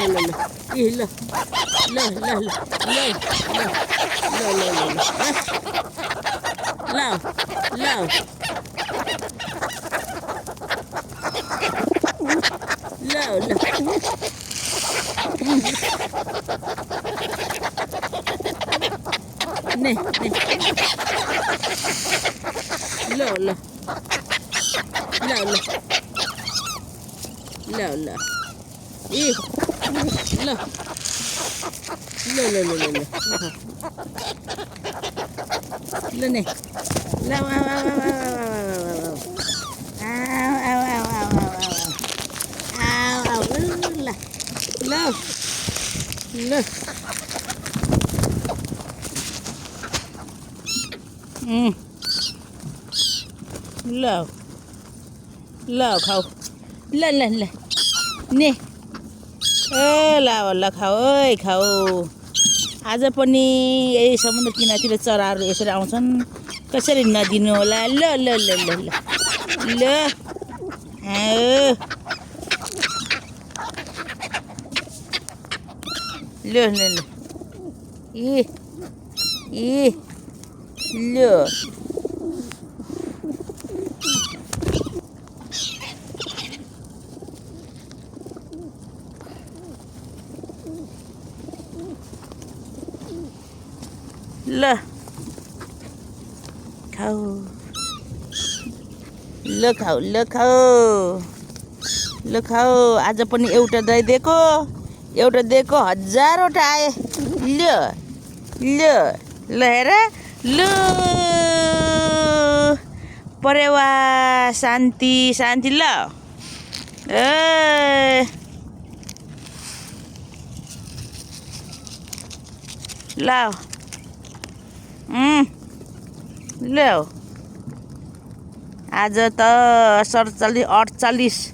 खाऊ ने ल खाऊ ओइ खाऊ आज पनि यही समुद्र किनारतिर चराहरू यसरी आउँछन् कसरी नदिनु होला ल ल ल ल ल ल ल ल ल ए ल ल खाऊ ल खाऊ आज पनि एउटा दिएको हजारवटा आए ल ल ल हेर ल परेवा शान्ति ल ए ल ल आज त 48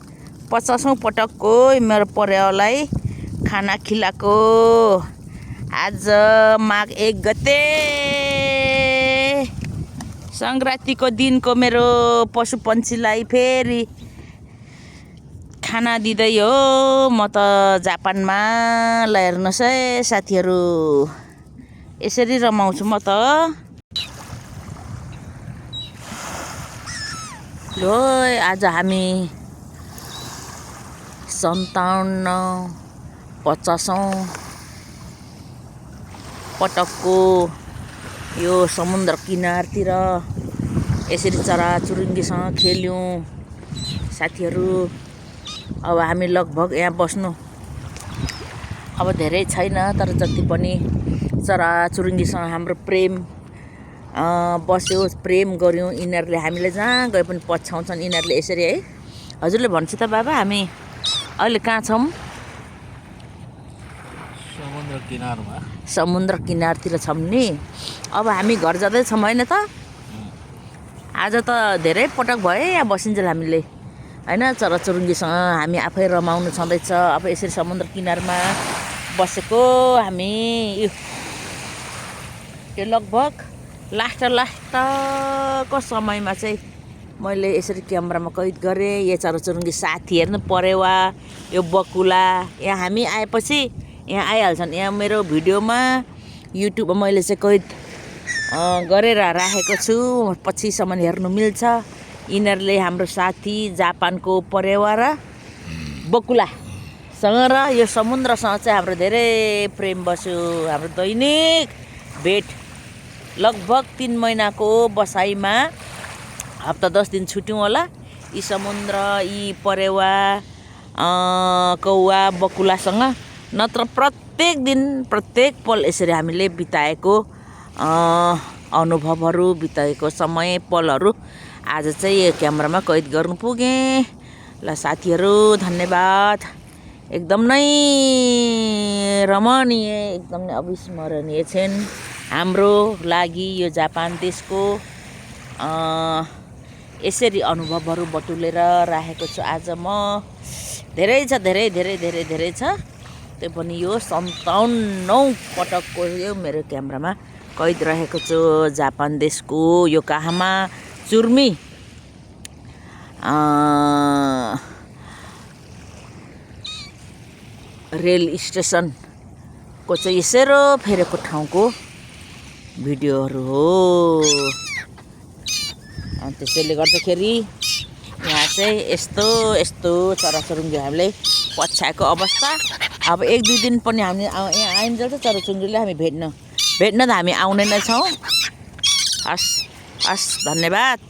50औं पटकको मेरो परेवालाई खाना खिलाएको आज माघ 1 गते संक्रान्तिको दिनको मेरो पशु पन्छीलाई फेरि खाना दिँदै हो म त जापानमा ल हेर्नुहोस् है साथीहरू यसरी रमाउँछु म त लो आज हामी 57-50औं पटकको यो समुद्र किनारतिर यसरी चराचुरुङ्गीसँग खेल्यौँ साथीहरू। अब हामी लगभग यहाँ बस्नु अब धेरै छैन, तर जति पनि चराचुरुङ्गीसँग हाम्रो प्रेम बस्यो, प्रेम गऱ्यौँ। यिनीहरूले हामीले जहाँ गए पनि पछ्याउँछन् यिनीहरूले यसरी है। हजुरले भन्छु त बाबा, हामी अहिले कहाँ छौँ? समुद्र किनारतिर छौँ नि। अब हामी घर जाँदैछौँ होइन त? आज त धेरै पटक भयो यहाँ बसिन्जेल हामीले होइन। चराचुरुङ्गीसँग हामी आफै रमाउनु छँदैछ। अब यसरी समुद्र किनारमा बसेको हामी यो लगभग लास्टको समयमा चाहिँ मैले यसरी क्यामेरामा कैद गरेँ। यो चराचुरुङ्गी साथी हेर्नु परेवा, यो बकुला यहाँ हामी आएपछि यहाँ आइहाल्छन्। यहाँ मेरो भिडियोमा युट्युबमा मैले चाहिँ कैद गरेर राखेको छु, पछिसम्म हेर्नु मिल्छ। यिनीहरूले हाम्रो साथी जापानको परेवा र बकुलासँग र यो समुद्रसँग चाहिँ हाम्रो धेरै प्रेम बस्यो। हाम्रो दैनिक भेट लगभग 3 महिनाको बसाइमा हप्ता 10 दिन छुट्यौँ होला। यी समुद्र, यी परेवा, कौवा, बकुलासँग नत्र प्रत्येक दिन प्रत्येक पल यसरी हामीले बिताएको अनुभवहरू, बिताएको समय पलहरू आज चाहिँ यो क्यामेरामा कैद गर्नु पुगेँ। ल साथीहरू धन्यवाद। एकदम नै रमणीय, एकदम नै अविस्मरणीय क्षण हाम्रो लागि यो जापान देशको। यसरी अनुभवहरू बटुलेर राखेको छु आज म। धेरै छ, धेरै धेरै धेरै धेरै छ। त्यो पनि यो 57औं पटकको यो मेरो क्यामेरामा कैद रहेको छु। जापान देशको योकोहामा चुर्मी रेल स्टेसनको चाहिँ सेरो फेरेको ठाउँको भिडियोहरू हो। अनि त्यसैले गर्दाखेरि यहाँ चाहिँ यस्तो चराचुरुङ्गी हामीलाई पछ्याएको अवस्था। अब 1-2 दिन पनि हामी यहाँ आइन्जेल चाहिँ चराचुरुङ्गीले हामी भेट्न त हामी आउने नै छौँ। हस् धन्यवाद।